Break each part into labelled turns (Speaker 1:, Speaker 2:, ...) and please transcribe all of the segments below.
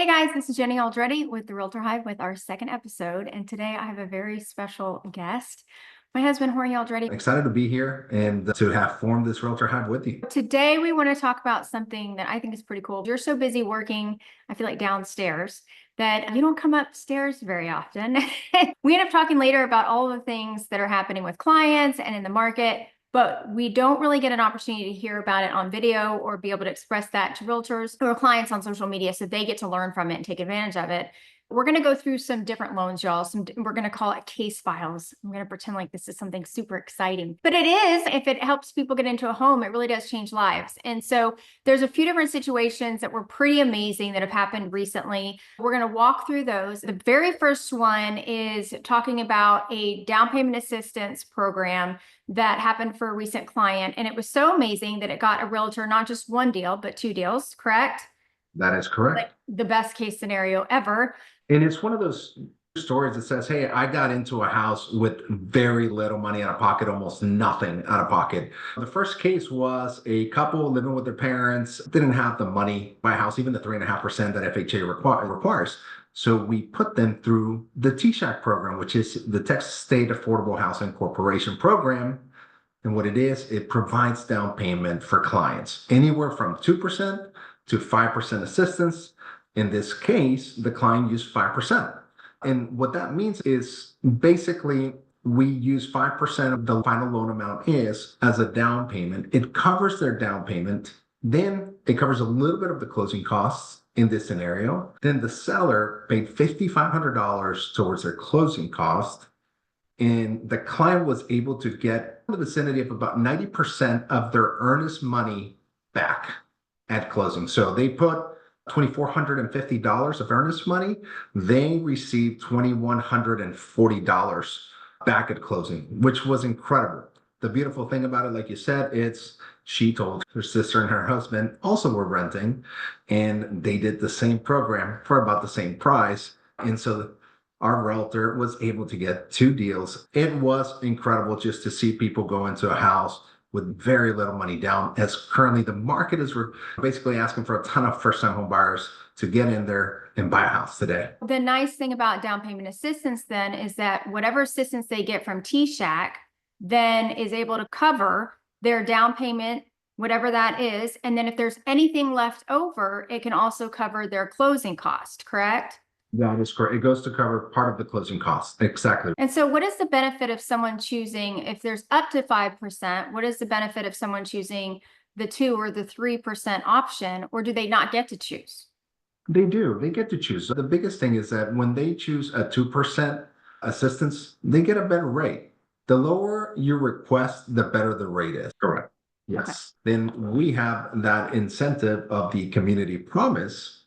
Speaker 1: Hey guys, this is Jenny Aldrete with the Realtor Hive with our second episode. And today I have a very special guest, my husband, Jorge Aldrete.
Speaker 2: Excited to be here and to have formed this Realtor Hive with you.
Speaker 1: Today we want to talk about something that I think is pretty cool. You're so busy working, I feel like downstairs, that you don't come upstairs very often. We end up talking later about all the things that are happening with clients and in the market, but we don't really get an opportunity to hear about it on video or be able to express that to realtors or clients on social media so they get to learn from it and take advantage of it. We're going to go through some different loans, y'all. We're going to call it case files. I'm going to pretend like this is something super exciting, but it is. If it helps people get into a home, it really does change lives. And so there's a few different situations that were pretty amazing that have happened recently. We're going to walk through those. The very first one is talking about a down payment assistance program that happened for a recent client. And it was so amazing that it got a realtor, not just one deal, but two deals, correct?
Speaker 2: That is correct.
Speaker 1: Like the best case scenario ever.
Speaker 2: And it's one of those stories that says, hey, I got into a house with very little money out of pocket, almost nothing out of pocket. The first case was a couple living with their parents, didn't have the money to buy a house, even the 3.5% that FHA requires. So we put them through the TSHAC program, which is the Texas State Affordable Housing Corporation program. And what it is, it provides down payment for clients, anywhere from 2% to 5% assistance. In this case, the client used 5%. And what that means is basically we use 5% of the final loan amount is as a down payment. It covers their down payment. Then it covers a little bit of the closing costs in this scenario. Then the seller paid $5,500 towards their closing cost. And the client was able to get in the vicinity of about 90% of their earnest money back at closing. So they put $2,450 of earnest money. They received $2,140 back at closing, which was incredible. The beautiful thing about it, like you said, she told her sister and her husband also were renting, and they did the same program for about the same price. And so our realtor was able to get two deals. It was incredible just to see people go into a house with very little money down, as currently the market is basically asking for a ton of first-time home buyers to get in there and buy a house today.
Speaker 1: The nice thing about down payment assistance then is that whatever assistance they get from TSHAC then is able to cover their down payment, whatever that is. And then if there's anything left over, it can also cover their closing cost, correct?
Speaker 2: That is correct. It goes to cover part of the closing costs. Exactly.
Speaker 1: And so what is the benefit of someone choosing, if there's up to 5%, what is the benefit of someone choosing the 2 or the 3% option, or do they not get to choose?
Speaker 2: They do. They get to choose. So the biggest thing is that when they choose a 2% assistance, they get a better rate. The lower your request, the better the rate is. Correct. Yes. Okay. Then we have that incentive of the community promise,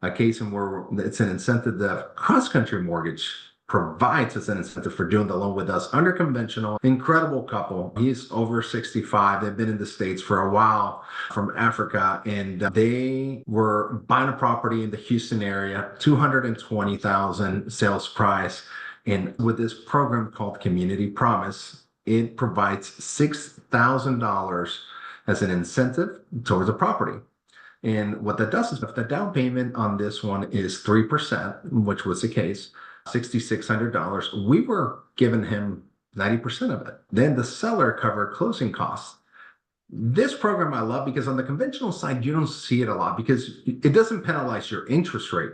Speaker 2: a case in where it's an incentive that cross-country mortgage provides as an incentive for doing the loan with us under conventional. Incredible couple. He's over 65. They've been in the States for a while from Africa, and they were buying a property in the Houston area, $220,000 sales price. And with this program called Community Promise, it provides $6,000 as an incentive towards the property. And what that does is if the down payment on this one is 3%, which was the case, $6,600, we were giving him 90% of it. Then the seller covered closing costs. This program I love because on the conventional side, you don't see it a lot because it doesn't penalize your interest rate.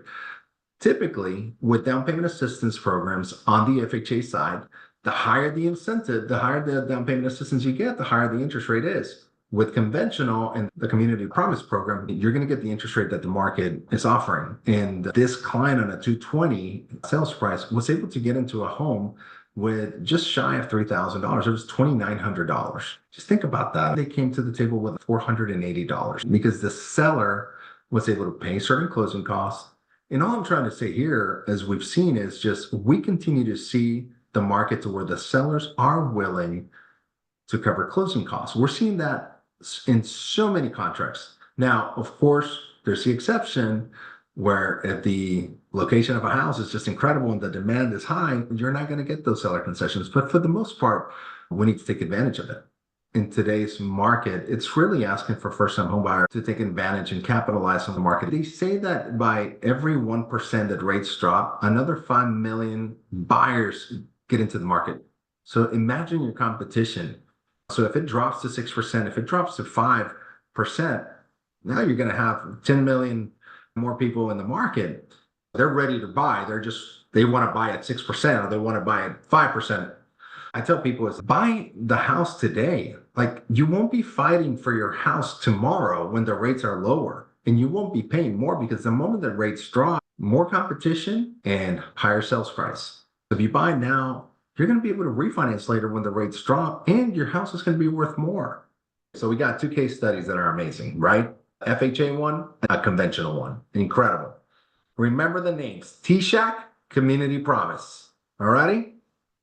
Speaker 2: Typically, with down payment assistance programs on the FHA side, the higher the incentive, the higher the down payment assistance you get, the higher the interest rate is. With conventional and the Community Promise program, you're going to get the interest rate that the market is offering. And this client on a 220 sales price was able to get into a home with just shy of $3,000. It was $2,900. Just think about that. They came to the table with $480 because the seller was able to pay certain closing costs. And all I'm trying to say here, as we've seen, is just we continue to see the market to where the sellers are willing to cover closing costs. We're seeing that in so many contracts. Now, of course, there's the exception where if the location of a house is just incredible and the demand is high, you're not going to get those seller concessions. But for the most part, we need to take advantage of it. in today's market, it's really asking for first-time homebuyer to take advantage and capitalize on the market. They say that by every 1% that rates drop, another 5 million buyers get into the market. So imagine your competition. So if it drops to 6%, if it drops to 5%, now you're going to have 10 million more people in the market. They're ready to buy. They want to buy at 6% or they want to buy at 5%. I tell people is buy the house today. Like you won't be fighting for your house tomorrow when the rates are lower, and you won't be paying more because the moment the rates drop, more competition and higher sales price. If you buy now, you're going to be able to refinance later when the rates drop and your house is going to be worth more. So we got 2 case studies that are amazing, right? FHA one, a conventional one. Incredible. Remember the names. T-Shack, Community Promise. All righty?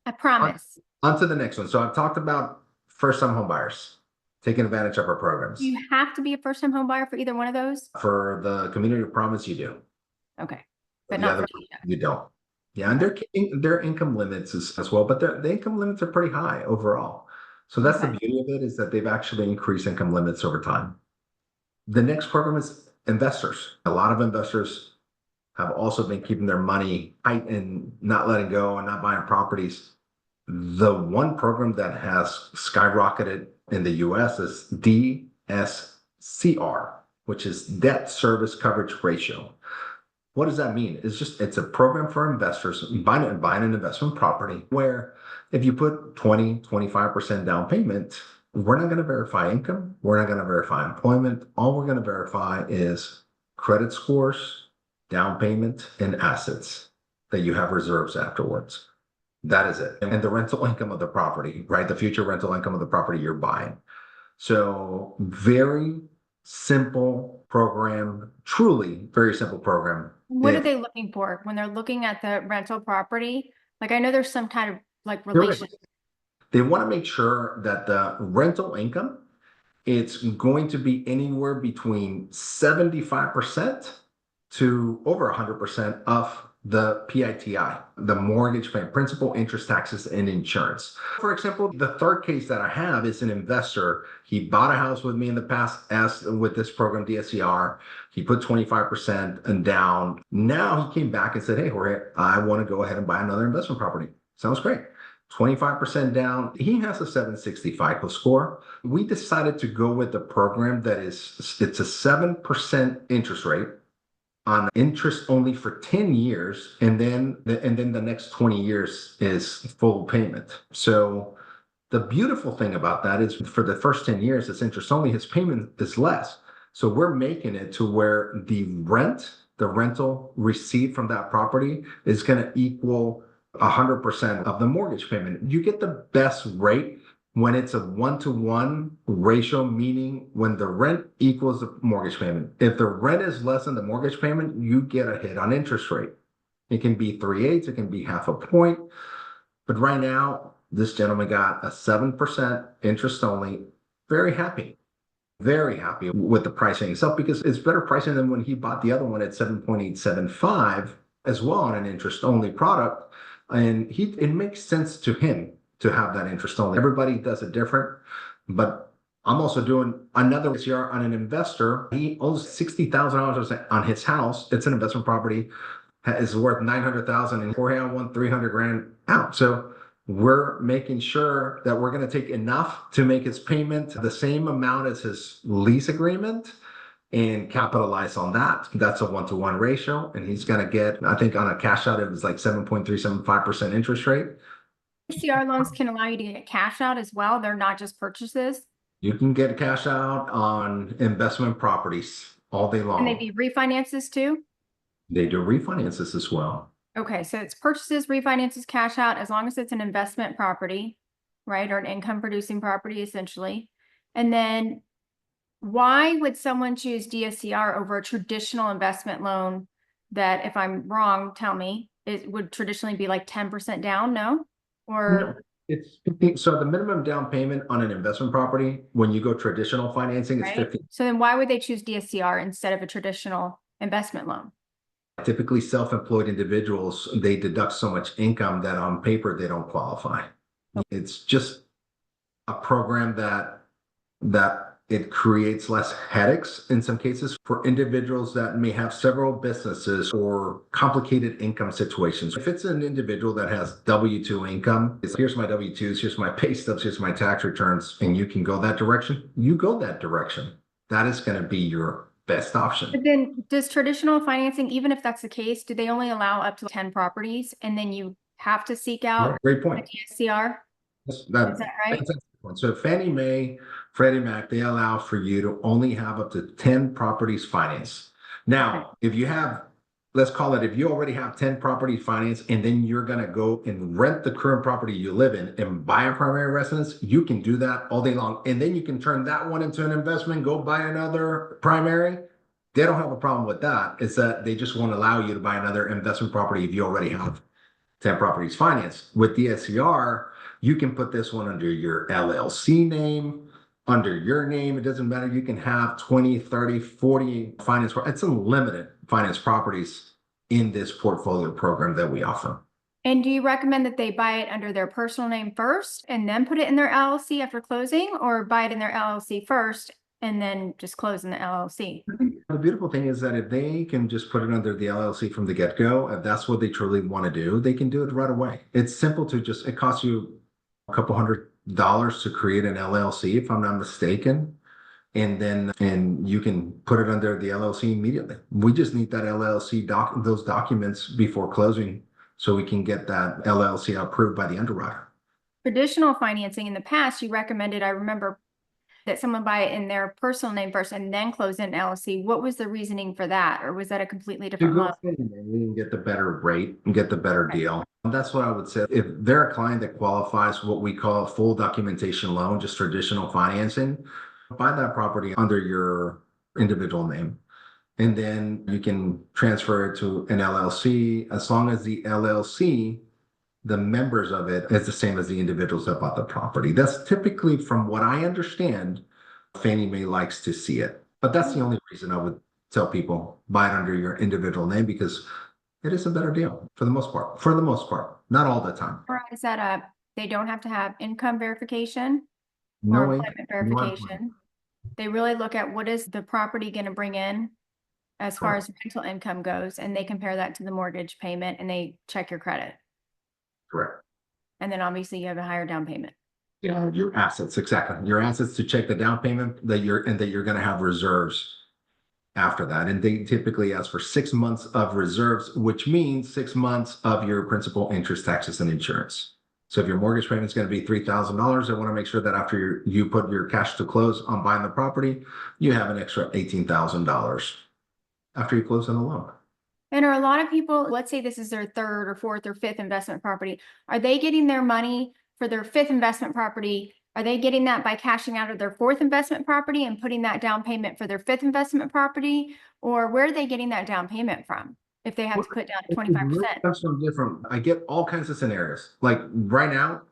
Speaker 1: I promise.
Speaker 2: On to the next one. So I've talked about first-time home buyers taking advantage of our programs.
Speaker 1: Do you have to be a first-time home buyer for either one of those?
Speaker 2: For the Community Promise, you do.
Speaker 1: Okay, but
Speaker 2: The
Speaker 1: not
Speaker 2: other
Speaker 1: for T-Shack.
Speaker 2: you don't. Yeah, and their income limits as well, but the income limits are pretty high overall. So that's the beauty of it, is that they've actually increased income limits over time. The next program is investors. A lot of investors have also been keeping their money tight and not letting go and not buying properties. The one program that has skyrocketed in the US is DSCR, which is debt service coverage ratio. What does that mean? It's a program for investors buying an investment property where if you put 25% down payment, we're not going to verify income. We're not going to verify employment. All we're going to verify is credit scores, down payment, and assets that you have reserves afterwards. That is it. And the rental income of the property, right? The future rental income of the property you're buying. So very simple program, truly very simple program.
Speaker 1: What are they looking for when they're looking at the rental property? Like, I know there's some kind of like relation.
Speaker 2: They want to make sure that the rental income, it's going to be anywhere between 75% to over 100% of the PITI, the mortgage payment, principal, interest, taxes, and insurance. For example, the third case that I have is an investor. He bought a house with me in the past, as with this program, DSCR. He put 25% down. Now he came back and said, hey, Jorge, I want to go ahead and buy another investment property. Sounds great. 25% down. He has a 760 FICO score. We decided to go with the program that it's a 7% interest rate on interest only for 10 years, and then the next 20 years is full payment. So the beautiful thing about that is for the first 10 years, it's interest only, his payment is less. So we're making it to where the rental receipt from that property is going to equal 100% of the mortgage payment. You get the best rate when it's a 1-to-1 ratio, meaning when the rent equals the mortgage payment. If the rent is less than the mortgage payment, you get a hit on interest rate. It can be 3/8, it can be half a point. But right now, this gentleman got a 7% interest only. Very happy with the pricing itself, because it's better pricing than when he bought the other one at 7.875 as well on an interest only product. And it makes sense to him to have that interest only. Everybody does it different, but I'm also doing another DSCR on an investor. He owes $60,000 on his house. It's an investment property. It's worth $900,000, and Jorge, I want $300,000 out. So we're making sure that we're going to take enough to make his payment the same amount as his lease agreement and capitalize on that. That's a 1-to-1 ratio. And he's going to get, I think on a cash out, it was like 7.375% interest rate.
Speaker 1: DSCR loans can allow you to get cash out as well. They're not just purchases.
Speaker 2: You can get cash out on investment properties all day long.
Speaker 1: Can they be refinances too?
Speaker 2: They do refinances as well.
Speaker 1: Okay, so it's purchases, refinances, cash out, as long as it's an investment property, right? Or an income producing property, essentially. And then why would someone choose DSCR over a traditional investment loan that, if I'm wrong, tell me, it would traditionally be like 10% down, no? Or
Speaker 2: no, so the minimum down payment on an investment property, when you go traditional financing, is 15.
Speaker 1: So then why would they choose DSCR instead of a traditional investment loan?
Speaker 2: Typically self-employed individuals, they deduct so much income that on paper they don't qualify. It's just a program that that it creates less headaches in some cases for individuals that may have several businesses or complicated income situations. If it's an individual that has W-2 income, it's here's my W-2s, here's my pay stubs, here's my tax returns, and you can go that direction, you go that direction. That is going to be your best option.
Speaker 1: But then does traditional financing, even if that's the case, do they only allow up to 10 properties and then you have to seek out
Speaker 2: Great
Speaker 1: a
Speaker 2: point.
Speaker 1: DSCR? Is that right?
Speaker 2: So Fannie Mae, Freddie Mac, they allow for you to only have up to 10 properties financed. Now, if you have, let's call it, if you already have 10 properties financed and then you're going to go and rent the current property you live in and buy a primary residence, you can do that all day long. And then you can turn that one into an investment, go buy another primary. They don't have a problem with that. It's that they just won't allow you to buy another investment property if you already have 10 properties financed. With DSCR, you can put this one under your LLC name, under your name. It doesn't matter. You can have 20, 30, 40 finance. It's unlimited finance properties in this portfolio program that we offer.
Speaker 1: And do you recommend that they buy it under their personal name first and then put it in their LLC after closing, or buy it in their LLC first and then just close in the LLC?
Speaker 2: The beautiful thing is that if they can just put it under the LLC from the get-go, if that's what they truly want to do, they can do it right away. It's simple to just, it costs you a couple $100 to create an LLC, if I'm not mistaken. And you can put it under the LLC immediately. We just need that LLC those documents before closing so we can get that LLC approved by the underwriter.
Speaker 1: Traditional financing in the past, you recommended, I remember, that someone buy it in their personal name first and then close in LLC. What was the reasoning for that? Or was that a completely different model?
Speaker 2: And get the better rate and get the better deal. And that's what I would say. If they're a client that qualifies what we call a full documentation loan, just traditional financing, buy that property under your individual name. And then you can transfer it to an LLC as long as the LLC, the members of it, is the same as the individuals that bought the property. That's typically, from what I understand, Fannie Mae likes to see it. But that's the only reason I would tell people buy it under your individual name, because it is a better deal for the most part. For the most part, not all the time.
Speaker 1: Or is that they don't have to have income verification
Speaker 2: No
Speaker 1: or
Speaker 2: way.
Speaker 1: employment verification? They really look at what is the property going to bring in as far as rental income goes, and they compare that to the mortgage payment and they check your credit.
Speaker 2: Correct.
Speaker 1: And then obviously you have a higher down payment.
Speaker 2: Yeah, your assets, exactly. Your assets to check the down payment that you're going to have reserves after that. And they typically ask for 6 months of reserves, which means 6 months of your principal, interest, taxes, and insurance. So if your mortgage payment is going to be $3,000, they want to make sure that after you put your cash to close on buying the property, you have an extra $18,000 after you close on the loan.
Speaker 1: And are a lot of people, let's say this is their third or fourth or fifth investment property, are they getting their money for their fifth investment property? Are they getting that by cashing out of their fourth investment property and putting that down payment for their fifth investment property? Or where are they getting that down payment from if they have to put down 25%?
Speaker 2: That's some different. I get all kinds of scenarios. Like right now,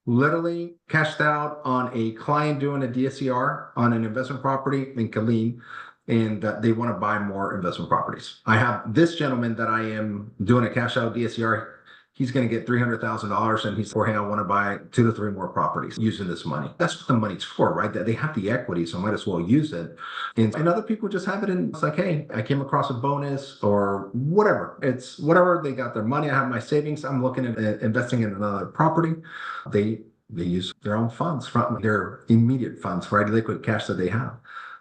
Speaker 2: literally cashed out on a client doing a DSCR on an investment property in Killeen, and they want to buy more investment properties. I have this gentleman that I am doing a cash out DSCR. He's going to get $300,000, and he's Jorge, I want to buy 2 to 3 more properties using this money. That's what the money's for, right? That they have the equity, so might as well use it. And other people just have it, and it's like, hey, I came across a bonus or whatever. It's whatever, they got their money. I have my savings. I'm looking at investing in another property. They use their own funds from their immediate funds, right? Liquid cash that they have.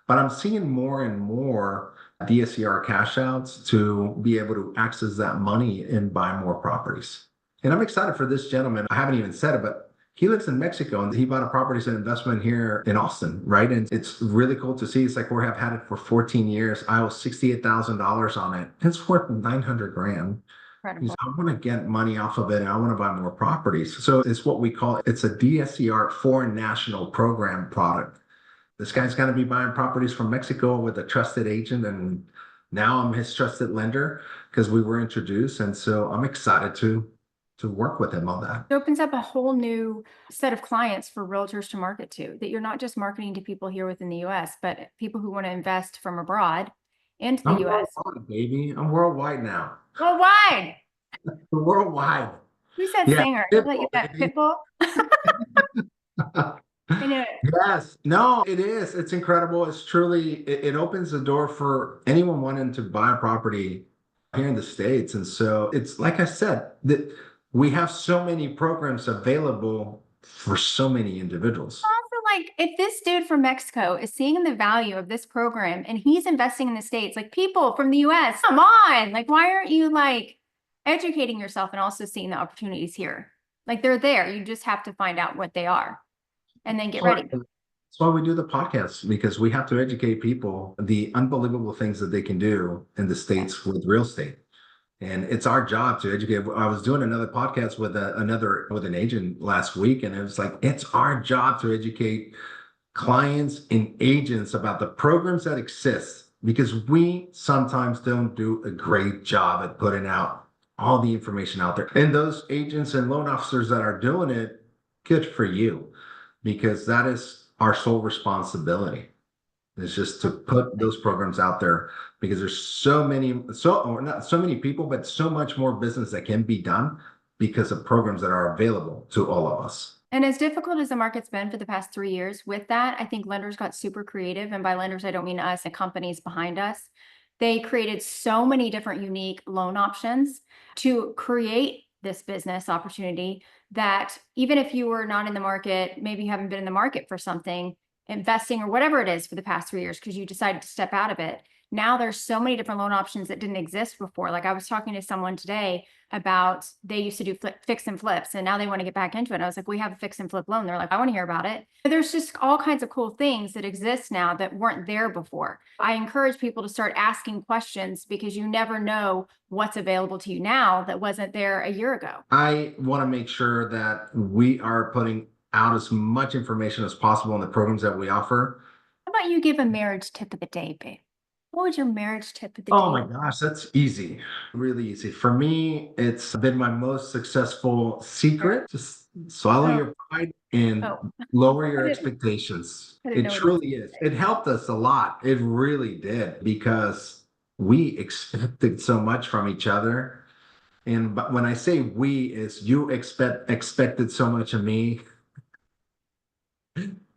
Speaker 2: But I'm seeing more and more DSCR cash outs to be able to access that money and buy more properties. And I'm excited for this gentleman. I haven't even said it, but he lives in Mexico and he bought a property as an investment here in Austin, right? And it's really cool to see. It's like we have had it for 14 years. I owe $68,000 on it. It's worth 900 grand.
Speaker 1: Incredible.
Speaker 2: I want to get money off of it and I want to buy more properties. So it's what we call, it's a DSCR foreign national program product. This guy's going to be buying properties from Mexico with a trusted agent. And now I'm his trusted lender because we were introduced. And so I'm excited to work with him on that.
Speaker 1: It opens up a whole new set of clients for realtors to market to, that you're not just marketing to people here within the US, but people who want to invest from abroad into the US.
Speaker 2: Worldwide, baby. I'm worldwide now.
Speaker 1: Worldwide.
Speaker 2: Worldwide.
Speaker 1: Who said
Speaker 2: Yeah,
Speaker 1: singer?
Speaker 2: Pitbull,
Speaker 1: Like that
Speaker 2: baby.
Speaker 1: Pitbull? I know.
Speaker 2: Yes, no, it is. It's incredible. It's truly, it opens the door for anyone wanting to buy a property here in the States. And so it's like I said, that we have so many programs available for so many individuals.
Speaker 1: Also, like, if this dude from Mexico is seeing the value of this program and he's investing in the States, like people from the US, come on, like, why aren't you like educating yourself and also seeing the opportunities here? Like, they're there. You just have to find out what they are and then get
Speaker 2: So
Speaker 1: ready.
Speaker 2: that's why we do the podcast, because we have to educate people the unbelievable things that they can do in the States with real estate. And it's our job to educate. I was doing another podcast with an agent last week, and it was like, it's our job to educate clients and agents about the programs that exist, because we sometimes don't do a great job at putting out all the information out there. And those agents and loan officers that are doing it, good for you, because that is our sole responsibility. It's just to put those programs out there, because there's so many, or not so many people, but so much more business that can be done because of programs that are available to all of us.
Speaker 1: And as difficult as the market's been for the past 3 years, with that, I think lenders got super creative. And by lenders, I don't mean us and companies behind us. They created so many different unique loan options to create this business opportunity that even if you were not in the market, maybe you haven't been in the market for something, investing or whatever it is for the past 3 years, because you decided to step out of it. Now there's so many different loan options that didn't exist before. Like I was talking to someone today about they used to do fix and flips and now they want to get back into it. And I was like, we have a fix and flip loan. They're like, I want to hear about it. There's just all kinds of cool things that exist now that weren't there before. I encourage people to start asking questions, because you never know what's available to you now that wasn't there a year ago.
Speaker 2: I want to make sure that we are putting out as much information as possible in the programs that we offer.
Speaker 1: How about you give a marriage tip of the day, babe? What would your marriage tip of the
Speaker 2: Oh
Speaker 1: day
Speaker 2: my gosh, that's easy. Really easy. For me, it's been my most successful
Speaker 1: be?
Speaker 2: secret. Just swallow
Speaker 1: Oh,
Speaker 2: your pride and
Speaker 1: oh,
Speaker 2: lower
Speaker 1: I
Speaker 2: your
Speaker 1: didn't,
Speaker 2: expectations.
Speaker 1: I didn't
Speaker 2: It
Speaker 1: know what he was
Speaker 2: truly is. It helped us a lot. It really did, because we expected so much from each other. And but when I say we, is you expected so much of me.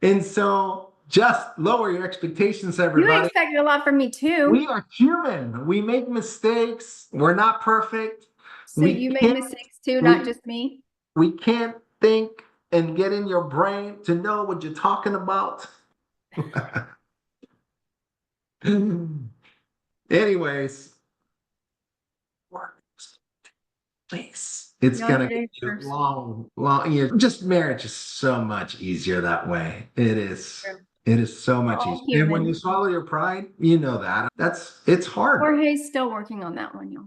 Speaker 2: And so just lower your expectations,
Speaker 1: You
Speaker 2: everybody.
Speaker 1: expected a lot from me too.
Speaker 2: We are human. We make mistakes. We're not perfect.
Speaker 1: So
Speaker 2: We
Speaker 1: you make
Speaker 2: can't
Speaker 1: mistakes too, not
Speaker 2: we
Speaker 1: just me.
Speaker 2: we can't think and get in your brain to know what you're talking about. Anyways, please. It's
Speaker 1: Y'all
Speaker 2: gonna
Speaker 1: heard
Speaker 2: get
Speaker 1: it
Speaker 2: you
Speaker 1: first.
Speaker 2: long, long. Just marriage is so much easier that way. It is.
Speaker 1: True.
Speaker 2: It is so
Speaker 1: We're
Speaker 2: much
Speaker 1: all
Speaker 2: easier. And when you
Speaker 1: human.
Speaker 2: swallow your pride, you know that. It's hard.
Speaker 1: Jorge's still working on that one, y'all.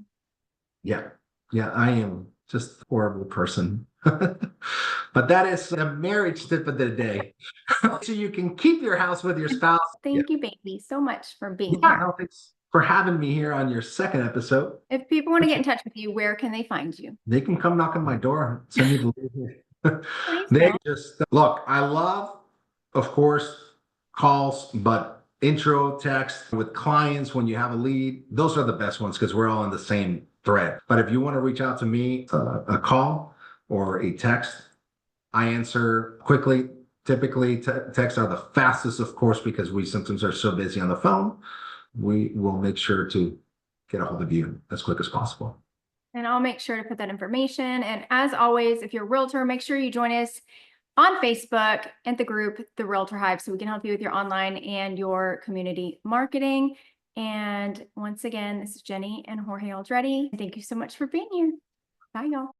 Speaker 2: Yeah. Yeah, I am just a horrible person. But that is a marriage tip of the day. So you can keep your house with your spouse. Yeah.
Speaker 1: Thank you, baby, so much for being
Speaker 2: Yeah,
Speaker 1: here.
Speaker 2: no, thanks for having me here on your second episode.
Speaker 1: If people want to get in touch with you, where can they find you?
Speaker 2: They can come knock on my door, send me the link.
Speaker 1: Please
Speaker 2: They
Speaker 1: don't.
Speaker 2: just look, I love, of course, calls, but intro text with clients when you have a lead, those are the best ones, because we're all in the same thread. But if you want to reach out to me, a call or a text, I answer quickly. Typically, texts are the fastest, of course, because we sometimes are so busy on the phone. We will make sure to get a hold of you as quick as possible.
Speaker 1: And I'll make sure to put that information. And as always, if you're a realtor, make sure you join us on Facebook and the group, the Realtor Hive, so we can help you with your online and your community marketing. And once again, this is Jenny and Jorge Aldrete. Thank you so much for being here. Bye, y'all.